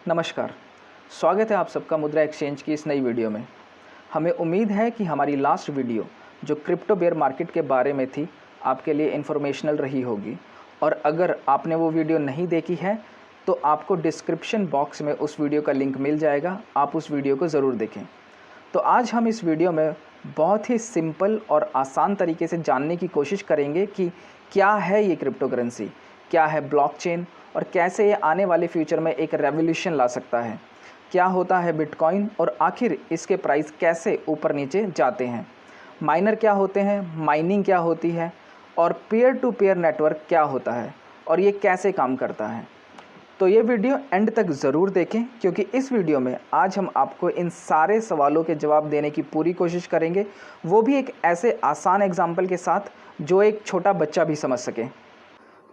नमस्कार, स्वागत है आप सबका मुद्रा एक्सचेंज की इस नई वीडियो में। हमें उम्मीद है कि हमारी लास्ट वीडियो जो क्रिप्टो बेयर मार्केट के बारे में थी आपके लिए इन्फॉर्मेशनल रही होगी, और अगर आपने वो वीडियो नहीं देखी है तो आपको डिस्क्रिप्शन बॉक्स में उस वीडियो का लिंक मिल जाएगा, आप उस वीडियो को ज़रूर देखें। तो आज हम इस वीडियो में बहुत ही सिंपल और आसान तरीके से जानने की कोशिश करेंगे कि क्या है ये क्रिप्टो करेंसी, क्या है ब्लॉकचेन और कैसे ये आने वाले फ्यूचर में एक रेवोल्यूशन ला सकता है। क्या होता है बिटकॉइन और आखिर इसके प्राइस कैसे ऊपर नीचे जाते हैं। माइनर क्या होते हैं, माइनिंग क्या होती है और पीयर टू पीयर नेटवर्क क्या होता है और ये कैसे काम करता है। तो ये वीडियो एंड तक ज़रूर देखें, क्योंकि इस वीडियो में आज हम आपको इन सारे सवालों के जवाब देने की पूरी कोशिश करेंगे, वो भी एक ऐसे आसान एग्जाम्पल के साथ जो एक छोटा बच्चा भी समझ सके।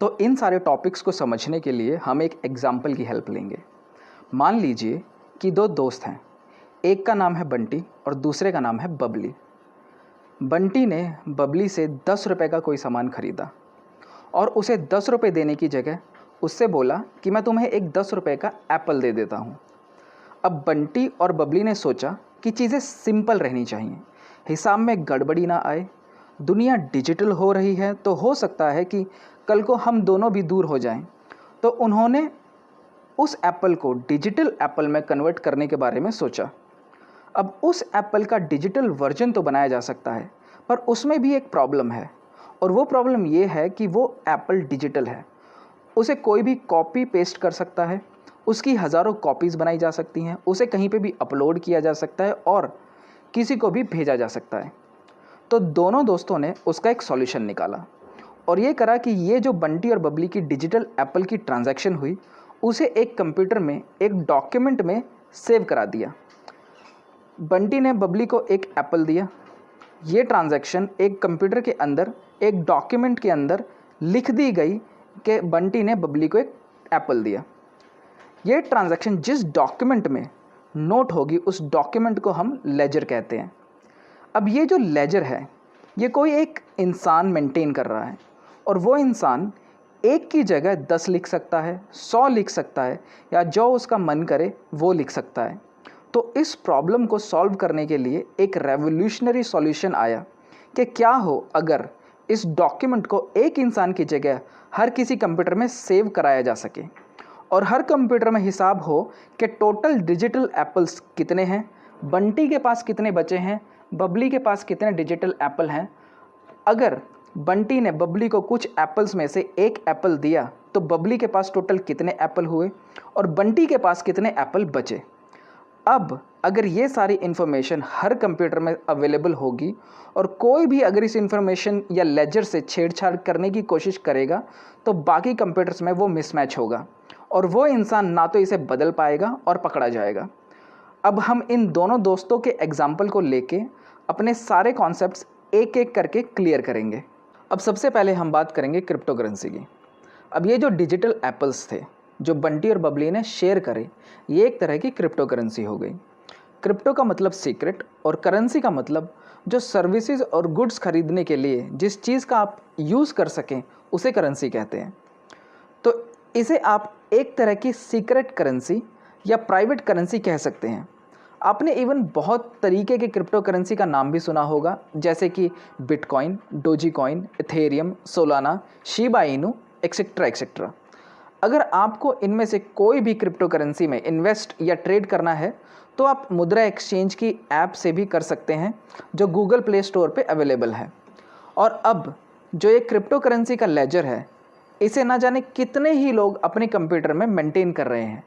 तो इन सारे टॉपिक्स को समझने के लिए हम एक एग्जाम्पल की हेल्प लेंगे। मान लीजिए कि दो दोस्त हैं, एक का नाम है बंटी और दूसरे का नाम है बबली। बंटी ने बबली से 10 रुपये का कोई सामान खरीदा और उसे 10 रुपये देने की जगह उससे बोला कि मैं तुम्हें एक 10 रुपये का एप्पल दे देता हूँ। अब बंटी और बबली ने सोचा कि चीज़ें सिंपल रहनी चाहिए, हिसाब में गड़बड़ी ना आए। दुनिया डिजिटल हो रही है तो हो सकता है कि कल को हम दोनों भी दूर हो जाएं। तो उन्होंने उस एप्पल को डिजिटल एप्पल में कन्वर्ट करने के बारे में सोचा। अब उस एप्पल का डिजिटल वर्जन तो बनाया जा सकता है, पर उसमें भी एक प्रॉब्लम है, और वो प्रॉब्लम ये है कि वो एप्पल डिजिटल है। उसे कोई भी कॉपी पेस्ट कर सकता है, उसकी हज़ारों कॉपीज़ बनाई जा सकती हैं, उसे कहीं पे भी अपलोड किया जा सकता है और किसी को भी भेजा जा सकता है। तो दोनों दोस्तों ने उसका एक सॉल्यूशन निकाला और ये करा कि ये जो बंटी और बबली की डिजिटल एप्पल की ट्रांजैक्शन हुई उसे एक कंप्यूटर में एक डॉक्यूमेंट में सेव करा दिया। बंटी ने बबली को एक एप्पल दिया, ये ट्रांजैक्शन एक कंप्यूटर के अंदर एक डॉक्यूमेंट के अंदर लिख दी गई कि बंटी ने बबली को एक एप्पल दिया। ये ट्रांजैक्शन जिस डॉक्यूमेंट में नोट होगी उस डॉक्यूमेंट को हम लेजर कहते हैं। अब ये जो लेजर है ये कोई एक इंसान मेंटेन कर रहा है, और वो इंसान एक की जगह 10 लिख सकता है, 100 लिख सकता है, या जो उसका मन करे वो लिख सकता है। तो इस प्रॉब्लम को सॉल्व करने के लिए एक रेवोल्यूशनरी सॉल्यूशन आया कि क्या हो अगर इस डॉक्यूमेंट को एक इंसान की जगह हर किसी कंप्यूटर में सेव कराया जा सके, और हर कंप्यूटर में हिसाब हो कि टोटल डिजिटल एप्पल्स कितने हैं, बंटी के पास कितने बचे हैं, बबली के पास कितने डिजिटल एप्पल हैं। अगर बंटी ने बबली को कुछ एप्पल्स में से एक एप्पल दिया तो बबली के पास टोटल कितने एप्पल हुए और बंटी के पास कितने एप्पल बचे। अब अगर ये सारी इन्फॉर्मेशन हर कंप्यूटर में अवेलेबल होगी और कोई भी अगर इस इन्फॉर्मेशन या लेजर से छेड़छाड़ करने की कोशिश करेगा तो बाकी कंप्यूटर्स में वो मिसमैच होगा और वो इंसान ना तो इसे बदल पाएगा और पकड़ा जाएगा। अब हम इन दोनों दोस्तों के एग्जाम्पल को लेके अपने सारे कॉन्सेप्ट्स एक एक करके क्लियर करेंगे। अब सबसे पहले हम बात करेंगे क्रिप्टो करेंसी की। अब ये जो डिजिटल एप्पल्स थे जो बंटी और बबली ने शेयर करे, ये एक तरह की क्रिप्टो करेंसी हो गई। क्रिप्टो का मतलब सीक्रेट और करेंसी का मतलब जो सर्विसेज और गुड्स खरीदने के लिए जिस चीज़ का आप यूज़ कर सकें उसे करेंसी कहते हैं। तो इसे आप एक तरह की सीक्रेट करेंसी या प्राइवेट करेंसी कह सकते हैं। आपने इवन बहुत तरीके के क्रिप्टो करेंसी का नाम भी सुना होगा, जैसे कि bitcoin, Dogecoin, Ethereum, Solana, Shiba Inu, etcetera etcetera. अगर आपको इनमें से कोई भी क्रिप्टो करेंसी में इन्वेस्ट या ट्रेड करना है तो आप मुद्रा एक्सचेंज की ऐप से भी कर सकते हैं, जो गूगल प्ले स्टोर पे अवेलेबल है। और अब जो ये क्रिप्टो करेंसी का लेजर है, इसे ना जाने कितने ही लोग अपने कंप्यूटर में मेंटेन कर रहे हैं,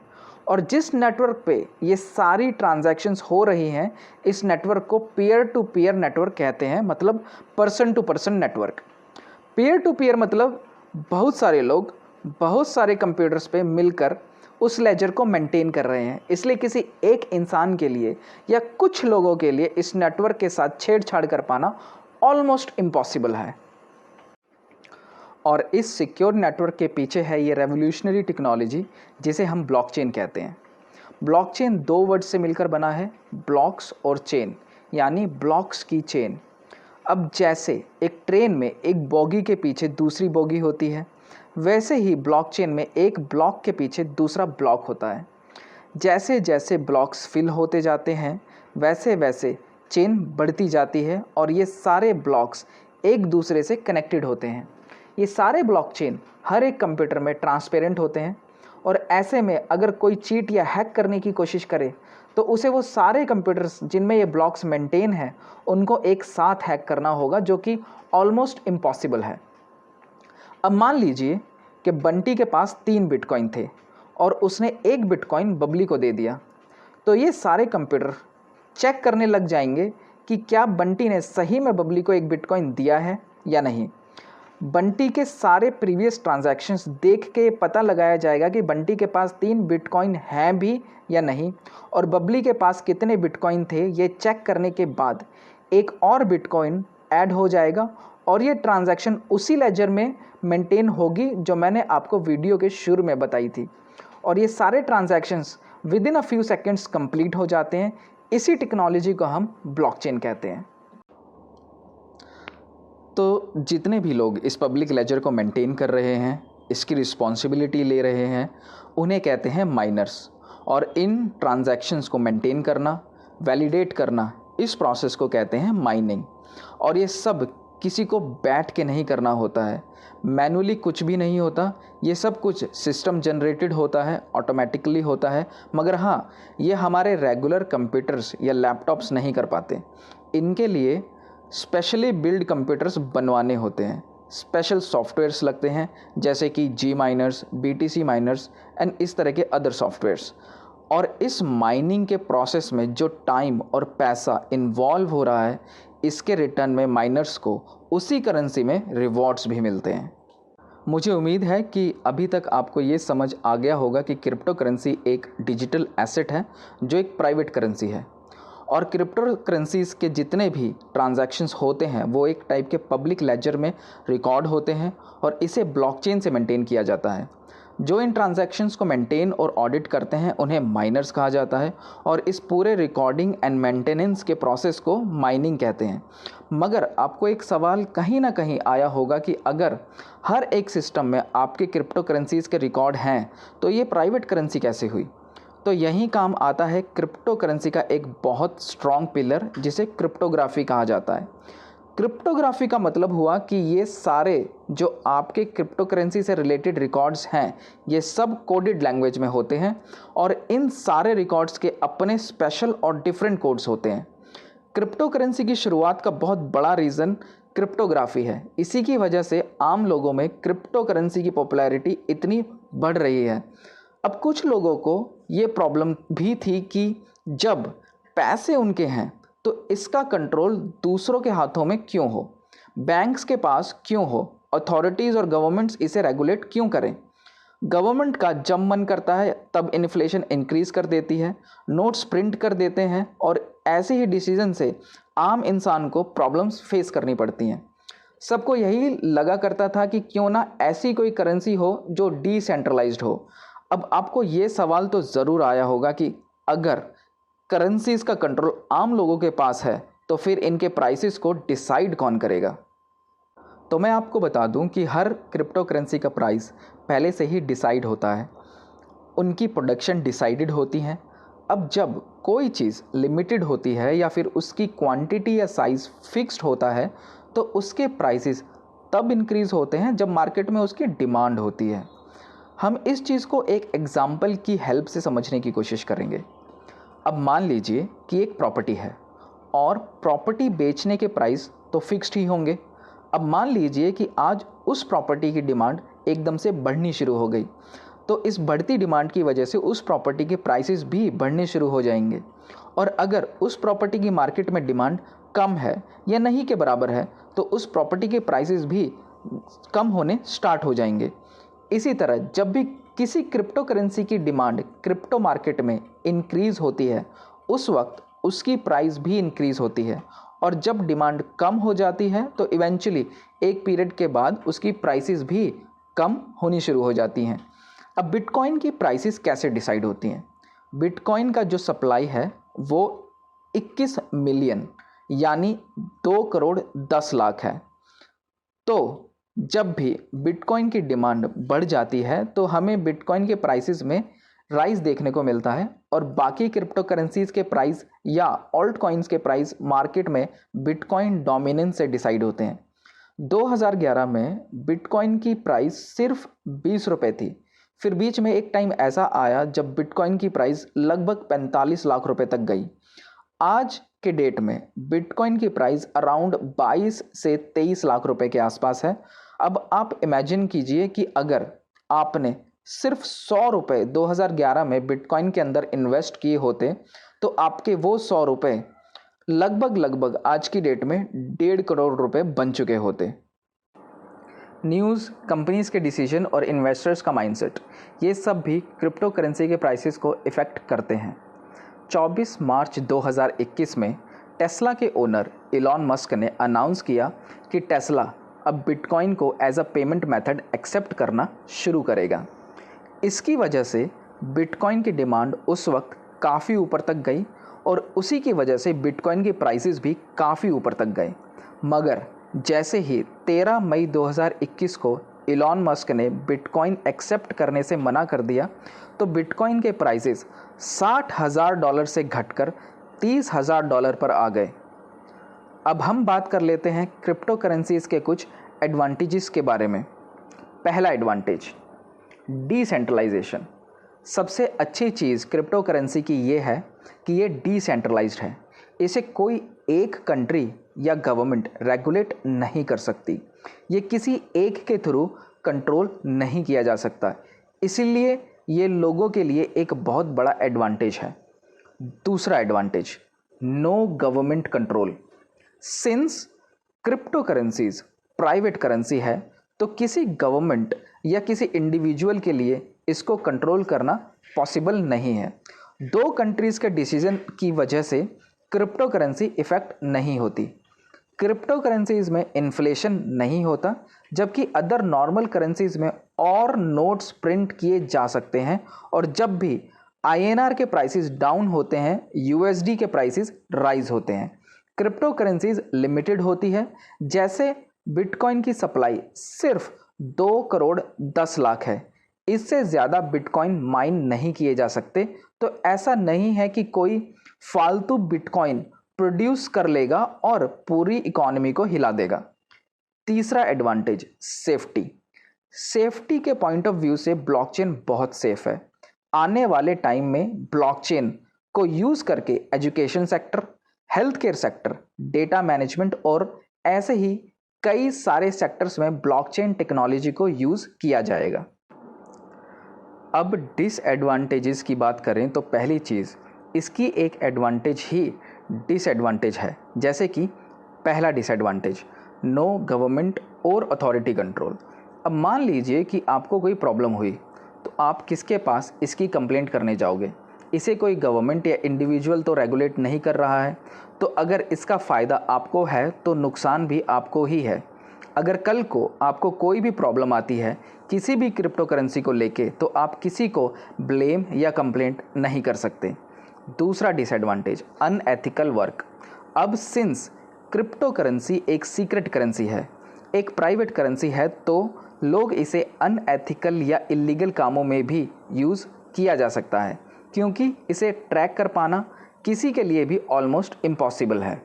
और जिस नेटवर्क पे ये सारी ट्रांजैक्शंस हो रही हैं इस नेटवर्क को पीयर टू पीयर नेटवर्क कहते हैं, मतलब person to person network. Peer to peer मतलब बहुत सारे लोग बहुत सारे कंप्यूटर्स पे मिलकर उस लेजर को मेंटेन कर रहे हैं, इसलिए किसी एक इंसान के लिए या कुछ लोगों के लिए इस नेटवर्क के साथ छेड़छाड़ कर पाना ऑलमोस्ट इम्पॉसिबल है। और इस सिक्योर नेटवर्क के पीछे है ये रेवोल्यूशनरी टेक्नोलॉजी जिसे हम ब्लॉकचेन कहते हैं। ब्लॉकचेन 2 वर्ड से मिलकर बना है, ब्लॉक्स और चेन, यानी ब्लॉक्स की चेन। अब जैसे एक ट्रेन में एक बोगी के पीछे दूसरी बोगी होती है, वैसे ही ब्लॉकचेन में एक ब्लॉक के पीछे दूसरा ब्लॉक होता है। जैसे जैसे ब्लॉक्स फिल होते जाते हैं वैसे वैसे चेन बढ़ती जाती है और ये सारे ब्लॉक्स एक दूसरे से कनेक्टेड होते हैं। ये सारे ब्लॉक चेन हर एक कंप्यूटर में ट्रांसपेरेंट होते हैं और ऐसे में अगर कोई चीट या हैक करने की कोशिश करे तो उसे वो सारे कंप्यूटर्स जिनमें ये ब्लॉक्स मेंटेन हैं उनको एक साथ हैक करना होगा, जो कि ऑलमोस्ट इम्पॉसिबल है। अब मान लीजिए कि बंटी के पास 3 बिटकॉइन थे और उसने 1 बिटकॉइन बबली को दे दिया, तो ये सारे कंप्यूटर चेक करने लग जाएंगे कि क्या बंटी ने सही में बबली को 1 बिटकॉइन दिया है या नहीं। बंटी के सारे प्रीवियस ट्रांजैक्शंस देख के पता लगाया जाएगा कि बंटी के पास 3 बिटकॉइन हैं भी या नहीं, और बबली के पास कितने बिटकॉइन थे ये चेक करने के बाद एक और बिटकॉइन ऐड हो जाएगा और ये ट्रांजैक्शन उसी लेजर में मेंटेन होगी जो मैंने आपको वीडियो के शुरू में बताई थी, और ये सारे transactions with in a few seconds complete हो जाते हैं। इसी टेक्नोलॉजी को हम ब्लॉकचेन कहते हैं। तो जितने भी लोग इस पब्लिक लेजर को मेंटेन कर रहे हैं, इसकी रिस्पॉन्सिबिलिटी ले रहे हैं, उन्हें कहते हैं माइनर्स। और इन ट्रांजैक्शंस को मेंटेन करना, वैलिडेट करना, इस प्रोसेस को कहते हैं माइनिंग। और ये सब किसी को बैठ के नहीं करना होता है, मैनुअली कुछ भी नहीं होता, ये सब कुछ सिस्टम जनरेटेड होता है, ऑटोमेटिकली होता है। मगर हाँ, ये हमारे रेगुलर कंप्यूटर्स या लैपटॉप्स नहीं कर पाते। इनके लिए स्पेशली बिल्ड कंप्यूटर्स बनवाने होते हैं, स्पेशल सॉफ्टवेयर्स लगते हैं, जैसे कि जी माइनर्स, BTC माइनर्स एंड इस तरह के अदर सॉफ्टवेयर्स। और इस माइनिंग के प्रोसेस में जो टाइम और पैसा इन्वॉल्व हो रहा है, इसके रिटर्न में माइनर्स को उसी करेंसी में रिवॉर्ड्स भी मिलते हैं। मुझे उम्मीद है कि अभी तक आपको ये समझ आ गया होगा कि क्रिप्टो करेंसी एक डिजिटल एसेट है जो एक प्राइवेट करेंसी है, और क्रिप्टो करेंसीज़ के जितने भी ट्रांजैक्शंस होते हैं वो एक टाइप के पब्लिक लेजर में रिकॉर्ड होते हैं और इसे ब्लॉकचेन से मेंटेन किया जाता है। जो इन ट्रांजैक्शंस को मेंटेन और ऑडिट करते हैं उन्हें माइनर्स कहा जाता है, और इस पूरे रिकॉर्डिंग एंड मेंटेनेंस के प्रोसेस को माइनिंग कहते हैं। मगर आपको एक सवाल कहीं ना कहीं आया होगा कि अगर हर एक सिस्टम में आपके क्रिप्टो करेंसीज़ के रिकॉर्ड हैं तो ये प्राइवेट करेंसी कैसे हुई। तो यही काम आता है क्रिप्टो करेंसी का एक बहुत स्ट्रॉन्ग पिलर, जिसे क्रिप्टोग्राफी कहा जाता है। क्रिप्टोग्राफी का मतलब हुआ कि ये सारे जो आपके क्रिप्टो करेंसी से रिलेटेड रिकॉर्ड्स हैं ये सब कोडेड लैंग्वेज में होते हैं, और इन सारे रिकॉर्ड्स के अपने स्पेशल और डिफरेंट कोड्स होते हैं। क्रिप्टो करेंसी की शुरुआत का बहुत बड़ा रीज़न क्रिप्टोग्राफी है। इसी की वजह से आम लोगों में क्रिप्टो करेंसी की पॉपुलैरिटी इतनी बढ़ रही है। अब कुछ लोगों को ये प्रॉब्लम भी थी कि जब पैसे उनके हैं तो इसका कंट्रोल दूसरों के हाथों में क्यों हो, बैंक्स के पास क्यों हो, अथॉरिटीज़ और गवर्नमेंट्स इसे रेगुलेट क्यों करें। गवर्नमेंट का जब मन करता है तब इन्फ्लेशन इंक्रीज़ कर देती है, नोट्स प्रिंट कर देते हैं, और ऐसे ही डिसीजन से आम इंसान को प्रॉब्लम्स फेस करनी पड़ती हैं। सबको यही लगा करता था कि क्यों ना ऐसी कोई करेंसी हो जो डिसेंट्रलाइज्ड हो। अब आपको ये सवाल तो ज़रूर आया होगा कि अगर करेंसीज़ का कंट्रोल आम लोगों के पास है तो फिर इनके प्राइसेस को डिसाइड कौन करेगा। तो मैं आपको बता दूं कि हर क्रिप्टो करेंसी का प्राइस पहले से ही डिसाइड होता है, उनकी प्रोडक्शन डिसाइडेड होती है। अब जब कोई चीज़ लिमिटेड होती है या फिर उसकी क्वांटिटी या साइज़ फिक्स्ड होता है तो उसके प्राइसेस तब इंक्रीज़ होते हैं जब मार्केट में उसकी डिमांड होती है। हम इस चीज़ को एक एग्जाम्पल की हेल्प से समझने की कोशिश करेंगे। अब मान लीजिए कि एक प्रॉपर्टी है और प्रॉपर्टी बेचने के प्राइस तो फिक्स्ड ही होंगे। अब मान लीजिए कि आज उस प्रॉपर्टी की डिमांड एकदम से बढ़नी शुरू हो गई, तो इस बढ़ती डिमांड की वजह से उस प्रॉपर्टी के प्राइसेस भी बढ़ने शुरू हो जाएंगे। और अगर उस प्रॉपर्टी की मार्केट में डिमांड कम है या नहीं के बराबर है तो उस प्रॉपर्टी के प्राइसेस भी कम होने स्टार्ट हो जाएंगे। इसी तरह जब भी किसी क्रिप्टो करेंसी की डिमांड क्रिप्टो मार्केट में इंक्रीज़ होती है उस वक्त उसकी प्राइस भी इंक्रीज़ होती है, और जब डिमांड कम हो जाती है तो इवेंचुअली एक पीरियड के बाद उसकी प्राइसेस भी कम होनी शुरू हो जाती हैं। अब बिटकॉइन की प्राइसेस कैसे डिसाइड होती हैं। बिटकॉइन का जो सप्लाई है वो 21 मिलियन यानी 2,10,00,000 है। तो जब भी बिटकॉइन की डिमांड बढ़ जाती है तो हमें बिटकॉइन के प्राइसेस में राइज देखने को मिलता है, और बाकी क्रिप्टो करेंसीज के प्राइस या ऑल्ट कॉइन्स के प्राइस मार्केट में बिटकॉइन डोमिनेंस से डिसाइड होते हैं। 2011 में बिटकॉइन की प्राइस सिर्फ 20 रुपये थी। फिर बीच में एक टाइम ऐसा आया जब बिटकॉइन की प्राइस लगभग 45 लाख रुपए तक गई। आज के डेट में बिटकॉइन की प्राइस अराउंड 22 से 23 लाख रुपए के आसपास है। अब आप इमेजिन कीजिए कि अगर आपने सिर्फ 100 रुपये 2011 में बिटकॉइन के अंदर इन्वेस्ट किए होते तो आपके वो 100 रुपये लगभग आज की डेट में 1.5 करोड़ रुपए बन चुके होते। न्यूज़, कंपनीज के डिसीजन और इन्वेस्टर्स का माइंडसेट, ये सब भी क्रिप्टो करेंसी के प्राइसेस को इफ़ेक्ट करते हैं। 24 मार्च 2021 में टेस्ला के ओनर इलॉन मस्क ने अनाउंस किया कि टेस्ला अब बिटकॉइन को as a payment method accept करना शुरू करेगा। इसकी वजह से बिटकॉइन की डिमांड उस वक्त काफ़ी ऊपर तक गई और उसी की वजह से बिटकॉइन के प्राइसेस भी काफ़ी ऊपर तक गए। मगर जैसे ही 13 मई 2021 को इलॉन मस्क ने बिटकॉइन एक्सेप्ट करने से मना कर दिया तो बिटकॉइन के प्राइसेस $60,000 से घटकर $30,000 पर आ गए। अब हम बात कर लेते हैं क्रिप्टो करेंसीज के कुछ एडवांटेजेस के बारे में। पहला एडवांटेज, डिसेंट्रलाइजेशन। सबसे अच्छी चीज़ क्रिप्टो करेंसी की ये है कि ये डिसेंट्रलाइज्ड है। इसे कोई एक कंट्री या गवर्नमेंट रेगुलेट नहीं कर सकती। ये किसी एक के थ्रू कंट्रोल नहीं किया जा सकता, इसीलिए ये लोगों के लिए एक बहुत बड़ा एडवांटेज है। दूसरा advantage, no government control. Since crypto currencies private currency है तो किसी गवर्नमेंट या किसी इंडिविजुअल के लिए इसको कंट्रोल करना पॉसिबल नहीं है। दो कंट्रीज़ के डिसीजन की वजह से क्रिप्टो करेंसी इफ़ेक्ट नहीं होती। क्रिप्टो करेंसीज में इन्फ्लेशन नहीं होता, जबकि अदर नॉर्मल करेंसीज में और नोट्स प्रिंट किए जा सकते हैं और जब भी INR के प्राइसेस डाउन होते हैं, USD के प्राइसेस राइज होते हैं। क्रिप्टो करेंसीज लिमिटेड होती है। जैसे बिटकॉइन की सप्लाई सिर्फ 2 करोड़ 10 लाख है, इससे ज़्यादा बिटकॉइन माइन नहीं किए जा सकते, तो ऐसा नहीं है कि कोई फालतू बिटकॉइन प्रोड्यूस कर लेगा और पूरी इकोनॉमी को हिला देगा। तीसरा एडवांटेज, सेफ्टी। सेफ्टी के पॉइंट ऑफ व्यू से ब्लॉकचेन बहुत सेफ है। आने वाले टाइम में ब्लॉकचेन को यूज़ करके education sector, health care sector, data management और ऐसे ही कई सारे सेक्टर्स में ब्लॉकचेन टेक्नोलॉजी को यूज़ किया जाएगा। अब डिसएडवांटेजेस की बात करें तो पहली चीज़, इसकी एक एडवांटेज ही डिसएडवांटेज है। जैसे कि पहला डिसएडवांटेज, नो गवर्नमेंट और अथॉरिटी कंट्रोल। अब मान लीजिए कि आपको कोई प्रॉब्लम हुई तो आप किसके पास इसकी कंप्लेंट करने जाओगे? इसे कोई गवर्नमेंट या इंडिविजुअल तो रेगुलेट नहीं कर रहा है, तो अगर इसका फ़ायदा आपको है तो नुकसान भी आपको ही है। अगर कल को आपको कोई भी प्रॉब्लम आती है किसी भी क्रिप्टो करेंसी को लेके, तो आप किसी को ब्लेम या कंप्लेंट नहीं कर सकते। दूसरा डिसएडवांटेज, अनएथिकल वर्क। अब सिंस क्रिप्टो करेंसी एक सीक्रेट करेंसी है, एक प्राइवेट करेंसी है, तो लोग इसे अनएथिकल या इलीगल कामों में भी यूज़ किया जा सकता है, क्योंकि इसे ट्रैक कर पाना किसी के लिए भी ऑलमोस्ट इम्पॉसिबल है।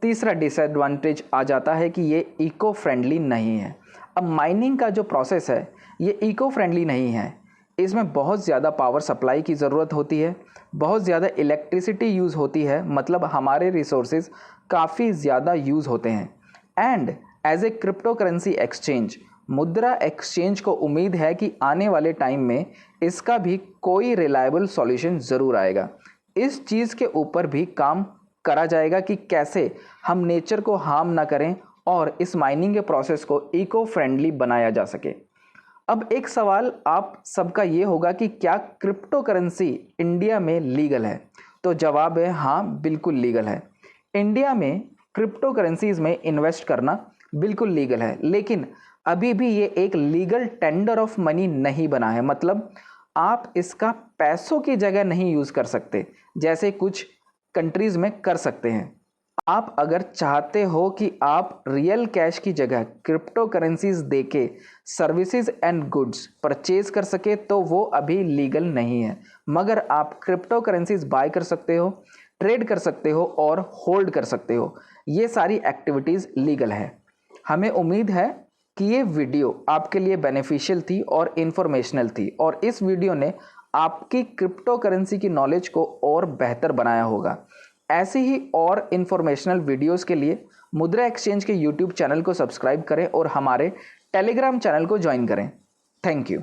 तीसरा डिसएडवांटेज आ जाता है कि ये इको फ्रेंडली नहीं है। अब माइनिंग का जो प्रोसेस है ये इको फ्रेंडली नहीं है। इसमें बहुत ज़्यादा पावर सप्लाई की ज़रूरत होती है, बहुत ज़्यादा इलेक्ट्रिसिटी यूज़ होती है, मतलब हमारे रिसोर्सेज काफ़ी ज़्यादा यूज़ होते हैं। And as a crypto currency exchange, मुद्रा एक्सचेंज को उम्मीद है कि आने वाले टाइम में इसका भी कोई रिलायबल सॉल्यूशन ज़रूर आएगा। इस चीज़ के ऊपर भी काम करा जाएगा कि कैसे हम नेचर को हार्म ना करें और इस माइनिंग के प्रोसेस को इको फ्रेंडली बनाया जा सके। अब एक सवाल आप सबका ये होगा कि क्या क्रिप्टो करेंसी इंडिया में लीगल है? तो जवाब है हाँ, बिल्कुल लीगल है। इंडिया में क्रिप्टो करेंसीज में इन्वेस्ट करना बिल्कुल लीगल है, लेकिन अभी भी ये एक लीगल टेंडर ऑफ मनी नहीं बना है। मतलब आप इसका पैसों की जगह नहीं यूज़ कर सकते, जैसे कुछ कंट्रीज़ में कर सकते हैं। आप अगर चाहते हो कि आप रियल कैश की जगह क्रिप्टो करेंसीज देके सर्विसेज एंड गुड्स परचेज कर सके तो वो अभी लीगल नहीं है, मगर आप क्रिप्टो करेंसीज बाय कर सकते हो, ट्रेड कर सकते हो और होल्ड कर सकते हो। ये सारी एक्टिविटीज़ लीगल है। हमें उम्मीद है कि ये वीडियो आपके लिए बेनिफिशियल थी और इन्फॉर्मेशनल थी और इस वीडियो ने आपकी क्रिप्टो करेंसी की नॉलेज को और बेहतर बनाया होगा। ऐसी ही और इन्फॉर्मेशनल वीडियोस के लिए मुद्रा एक्सचेंज के यूट्यूब चैनल को सब्सक्राइब करें और हमारे टेलीग्राम चैनल को ज्वाइन करें। Thank you.